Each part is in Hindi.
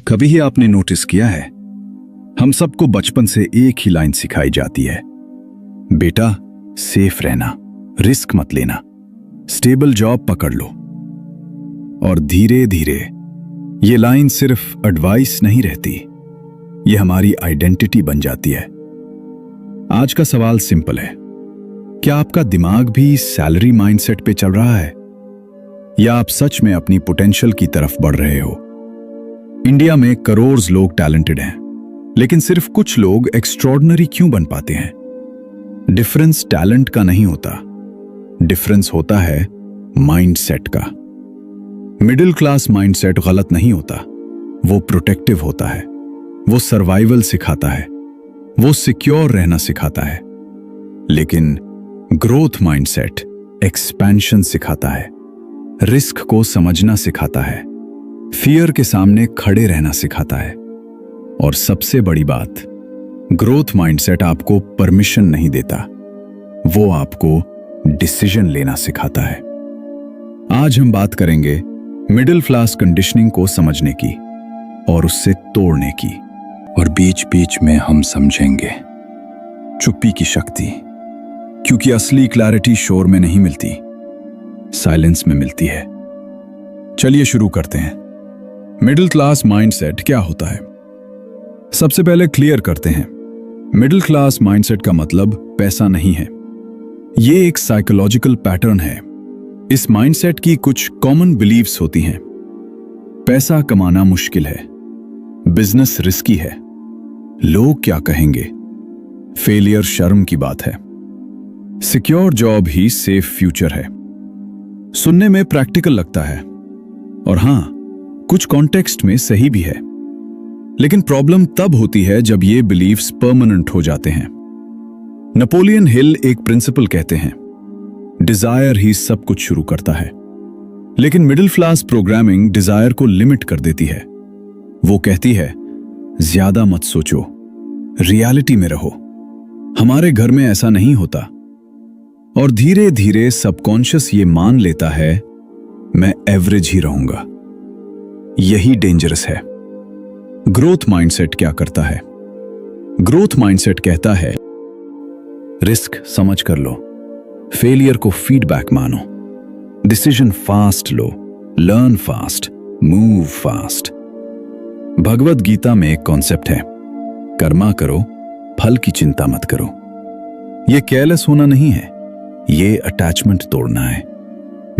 कभी ही आपने नोटिस किया है, हम सबको बचपन से एक ही लाइन सिखाई जाती है, बेटा सेफ रहना, रिस्क मत लेना, स्टेबल जॉब पकड़ लो। और धीरे धीरे ये लाइन सिर्फ एडवाइस नहीं रहती, ये हमारी आइडेंटिटी बन जाती है। आज का सवाल सिंपल है, क्या आपका दिमाग भी सैलरी माइंडसेट पे चल रहा है, या आप सच में अपनी पोटेंशियल की तरफ बढ़ रहे हो? इंडिया में करोड़ लोग टैलेंटेड हैं, लेकिन सिर्फ कुछ लोग एक्स्ट्रॉर्डिनरी क्यों बन पाते हैं? डिफरेंस टैलेंट का नहीं होता, डिफरेंस होता है माइंडसेट का। मिडिल क्लास माइंडसेट गलत नहीं होता, वो प्रोटेक्टिव होता है, वो सर्वाइवल सिखाता है, वो सिक्योर रहना सिखाता है। लेकिन ग्रोथ माइंडसेट एक्सपेंशन सिखाता है, रिस्क को समझना सिखाता है, फियर के सामने खड़े रहना सिखाता है। और सबसे बड़ी बात, ग्रोथ माइंडसेट आपको परमिशन नहीं देता, वो आपको डिसीजन लेना सिखाता है। आज हम बात करेंगे मिडिल क्लास कंडीशनिंग को समझने की और उससे तोड़ने की। और बीच बीच में हम समझेंगे चुप्पी की शक्ति, क्योंकि असली क्लैरिटी शोर में नहीं मिलती, साइलेंस में मिलती है। चलिए शुरू करते हैं। मिडिल क्लास माइंडसेट क्या होता है? सबसे पहले क्लियर करते हैं, मिडिल क्लास माइंडसेट का मतलब पैसा नहीं है। यह एक साइकोलॉजिकल पैटर्न है। इस माइंडसेट की कुछ कॉमन बिलीव्स होती हैं। पैसा कमाना मुश्किल है, बिजनेस रिस्की है, लोग क्या कहेंगे, फेलियर शर्म की बात है, सिक्योर जॉब ही सेफ फ्यूचर है। सुनने में प्रैक्टिकल लगता है, और हां, कुछ कॉन्टेक्स्ट में सही भी है। लेकिन प्रॉब्लम तब होती है जब ये बिलीफ्स परमानेंट हो जाते हैं। नेपोलियन हिल एक प्रिंसिपल कहते हैं, डिजायर ही सब कुछ शुरू करता है। लेकिन मिडिल क्लास प्रोग्रामिंग डिजायर को लिमिट कर देती है। वो कहती है, ज्यादा मत सोचो, रियलिटी में रहो। हमारे घर में ऐसा नहीं होता। और धीरे धीरे सबकॉन्शियस ये मान लेता है, मैं एवरेज ही रहूंगा। यही डेंजरस है। ग्रोथ माइंडसेट क्या करता है? ग्रोथ माइंडसेट कहता है, रिस्क समझ कर लो, फेलियर को फीडबैक मानो, डिसीजन फास्ट लो, learn fast, move fast. Bhagavad Gita में एक कॉन्सेप्ट है, कर्मा करो, फल की चिंता मत करो। यह केयरलेस होना नहीं है, ये अटैचमेंट तोड़ना है।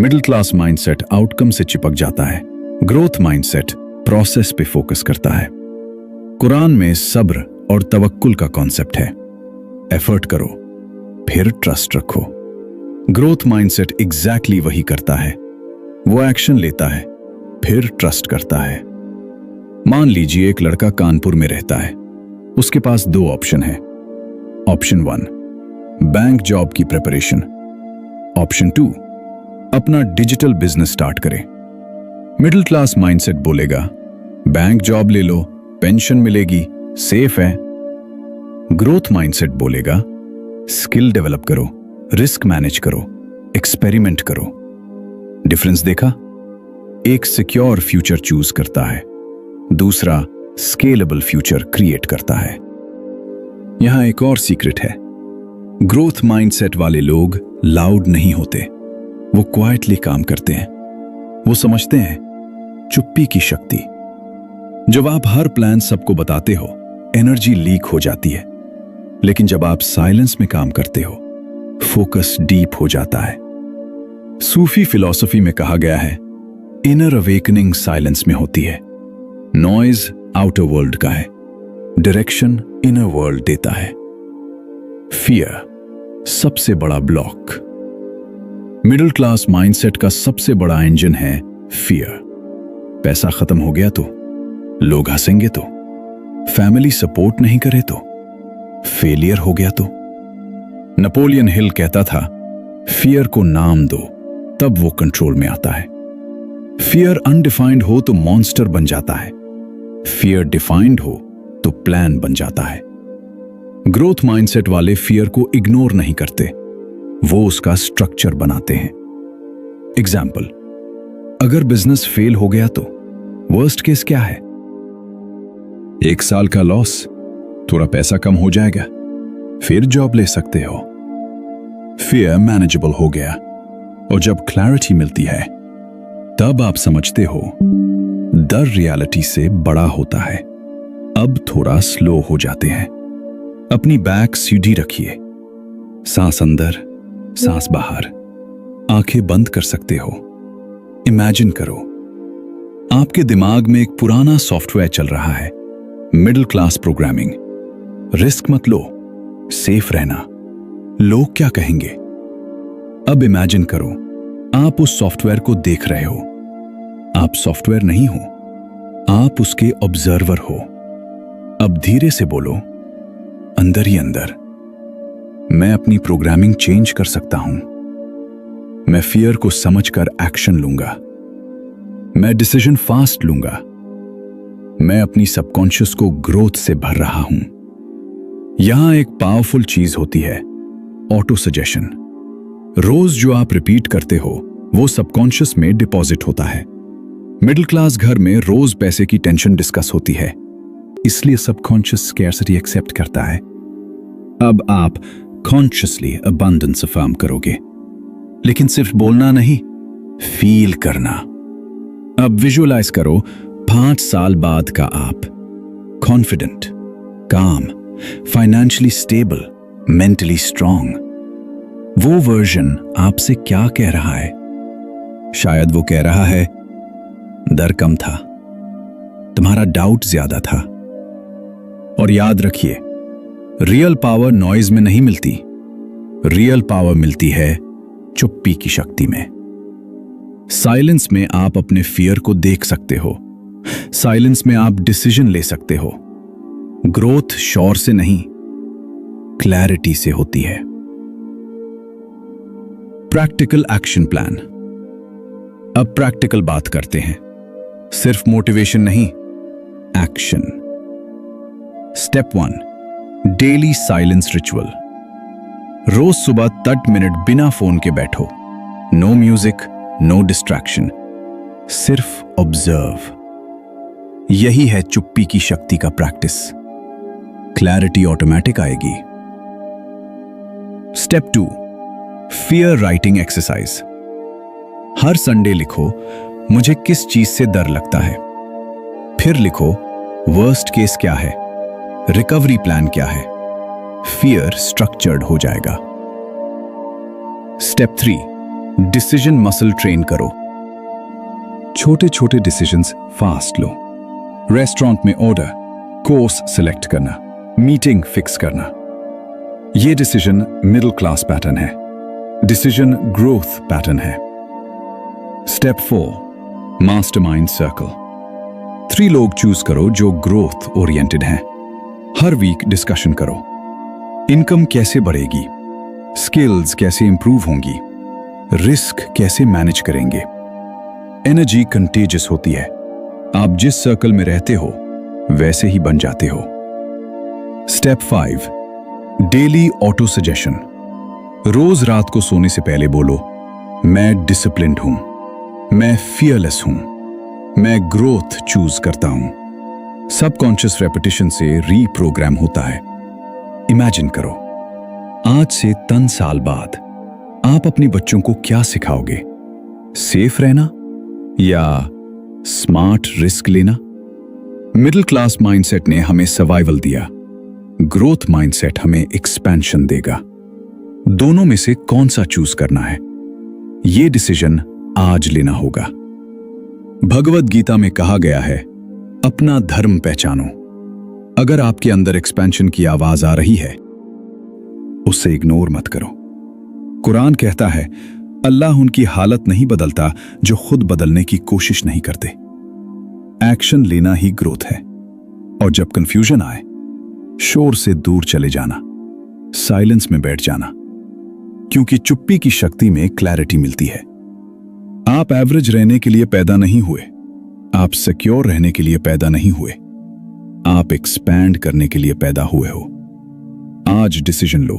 मिडिल क्लास माइंडसेट आउटकम से चिपक जाता है, ग्रोथ माइंडसेट प्रोसेस पे फोकस करता है। कुरान में सब्र और तवक्कुल का कॉन्सेप्ट है, एफर्ट करो फिर ट्रस्ट रखो। ग्रोथ माइंडसेट एग्जैक्टली वही करता है, वो एक्शन लेता है फिर ट्रस्ट करता है। मान लीजिए एक लड़का कानपुर में रहता है, उसके पास दो ऑप्शन है। ऑप्शन 1, बैंक जॉब की प्रिपरेशन। ऑप्शन 2, अपना डिजिटल बिजनेस स्टार्ट करें। मिडिल क्लास माइंडसेट बोलेगा, बैंक जॉब ले लो, पेंशन मिलेगी, सेफ है। ग्रोथ माइंडसेट बोलेगा, स्किल डेवलप करो, रिस्क मैनेज करो, एक्सपेरिमेंट करो। डिफरेंस देखा? एक सिक्योर फ्यूचर चूज करता है, दूसरा स्केलेबल फ्यूचर क्रिएट करता है। यहां एक और सीक्रेट है, ग्रोथ माइंडसेट वाले लोग लाउड नहीं होते, वो क्वाइटली काम करते हैं। वो समझते हैं चुप्पी की शक्ति। जब आप हर प्लान सबको बताते हो, एनर्जी लीक हो जाती है। लेकिन जब आप साइलेंस में काम करते हो, फोकस डीप हो जाता है। सूफी फिलॉसफी में कहा गया है, इनर अवेकनिंग साइलेंस में होती है। नॉइज आउटर वर्ल्ड का है, डायरेक्शन इनर वर्ल्ड देता है। फियर सबसे बड़ा ब्लॉक। मिडिल क्लास माइंडसेट का सबसे बड़ा इंजन है फियर। पैसा खत्म हो गया तो, लोग हंसेंगे तो, फैमिली सपोर्ट नहीं करे तो, फेलियर हो गया तो। नेपोलियन हिल कहता था, फियर को नाम दो तब वो कंट्रोल में आता है। फियर अनडिफाइंड हो तो मॉन्स्टर बन जाता है, फियर डिफाइंड हो तो प्लान बन जाता है। ग्रोथ माइंडसेट वाले फियर को इग्नोर नहीं करते, वो उसका स्ट्रक्चर बनाते हैं। एग्जाम्पल, अगर बिजनेस फेल हो गया तो वर्स्ट केस क्या है? 1 साल का लॉस, थोड़ा पैसा कम हो जाएगा, फिर जॉब ले सकते हो। फियर मैनेजेबल हो गया, और जब क्लैरिटी मिलती है तब आप समझते हो डर रियलिटी से बड़ा होता है। अब थोड़ा स्लो हो जाते हैं। अपनी बैक सीधी रखिए, सांस अंदर, सांस बाहर, आंखें बंद कर सकते हो। इमेजिन करो आपके दिमाग में एक पुराना सॉफ्टवेयर चल रहा है, मिडिल क्लास प्रोग्रामिंग। रिस्क मत लो, सेफ रहना, लोग क्या कहेंगे। अब इमेजिन करो आप उस सॉफ्टवेयर को देख रहे हो। आप सॉफ्टवेयर नहीं हो, आप उसके ऑब्जर्वर हो। अब धीरे से बोलो, अंदर ही अंदर, मैं अपनी प्रोग्रामिंग चेंज कर सकता हूं। मैं फियर को समझकर एक्शन लूंगा। मैं डिसीजन फास्ट लूंगा। मैं अपनी सबकॉन्शियस को ग्रोथ से भर रहा हूं। यहां एक पावरफुल चीज होती है, ऑटो सजेशन। रोज जो आप रिपीट करते हो वो सबकॉन्शियस में डिपॉजिट होता है। मिडिल क्लास घर में रोज पैसे की टेंशन डिस्कस होती है, इसलिए सबकॉन्शियस स्कैर्सिटी एक्सेप्ट करता है। अब आप कॉन्शियसली अबंडेंस अफर्म करोगे, लेकिन सिर्फ बोलना नहीं, फील करना। अब विजुअलाइज करो 5 साल बाद का आप, कॉन्फिडेंट, काम, फाइनेंशियली स्टेबल, मेंटली स्ट्रांग। वो वर्जन आपसे क्या कह रहा है? शायद वो कह रहा है, डर कम था, तुम्हारा डाउट ज्यादा था। और याद रखिए, रियल पावर नॉइज में नहीं मिलती, रियल पावर मिलती है चुप्पी की शक्ति में। साइलेंस में आप अपने फियर को देख सकते हो। साइलेंस में आप डिसीजन ले सकते हो। ग्रोथ शोर से नहीं, क्लैरिटी से होती है। Practical action plan. अब प्रैक्टिकल बात करते हैं, सिर्फ मोटिवेशन नहीं, action. Step 1, daily silence ritual. रोज सुबह 30 मिनट बिना फोन के बैठो। नो म्यूजिक, नो डिस्ट्रैक्शन, सिर्फ ऑब्जर्व। यही है चुप्पी की शक्ति का प्रैक्टिस। क्लैरिटी ऑटोमेटिक आएगी। Step 2, fear writing exercise. हर संडे लिखो, मुझे किस चीज से डर लगता है। फिर लिखो, वर्स्ट केस क्या है, रिकवरी प्लान क्या है। फियर स्ट्रक्चर्ड हो जाएगा। स्टेप 3, डिसीजन मसल ट्रेन करो। छोटे छोटे डिसीजंस फास्ट लो। रेस्टोरेंट में ऑर्डर, कोर्स सिलेक्ट करना, मीटिंग फिक्स करना। यह डिसीजन मिडिल क्लास पैटर्न है, डिसीजन ग्रोथ पैटर्न है। Step 4, mastermind circle. 3 लोग चूज करो जो ग्रोथ ओरिएंटेड हैं। हर वीक डिस्कशन करो, इनकम कैसे बढ़ेगी, स्किल्स कैसे इंप्रूव होंगी, रिस्क कैसे मैनेज करेंगे। एनर्जी कंटेजियस होती है, आप जिस सर्कल में रहते हो वैसे ही बन जाते हो। Step 5, daily auto suggestion. रोज रात को सोने से पहले बोलो, मैं डिसिप्लिन्ड हूं, मैं फियरलेस हूं, मैं ग्रोथ चूज करता हूं। सबकॉन्शियस रेपिटेशन से रीप्रोग्राम होता है। इमेजिन करो, आज से 10 साल बाद आप अपने बच्चों को क्या सिखाओगे? सेफ रहना या स्मार्ट रिस्क लेना? मिडिल क्लास माइंडसेट ने हमें सर्वाइवल दिया, ग्रोथ माइंडसेट हमें एक्सपेंशन देगा। दोनों में से कौन सा चूज करना है, यह डिसीजन आज लेना होगा। भगवद गीता में कहा गया है, अपना धर्म पहचानो। अगर आपके अंदर एक्सपेंशन की आवाज आ रही है, उसे इग्नोर मत करो। कुरान कहता है, अल्लाह उनकी हालत नहीं बदलता जो खुद बदलने की कोशिश नहीं करते। एक्शन लेना ही ग्रोथ है। और जब कंफ्यूजन आए, शोर से दूर चले जाना, साइलेंस में बैठ जाना, क्योंकि चुप्पी की शक्ति में क्लैरिटी मिलती है। आप एवरेज रहने के लिए पैदा नहीं हुए, आप सिक्योर रहने के लिए पैदा नहीं हुए, आप एक्सपैंड करने के लिए पैदा हुए हो। आज डिसीजन लो,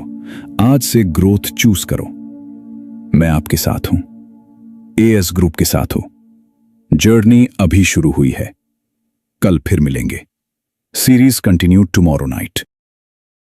आज से ग्रोथ चूज करो। मैं आपके साथ हूं, एएस ग्रुप के साथ हूं। जर्नी अभी शुरू हुई है, कल फिर मिलेंगे। Series continued tomorrow night.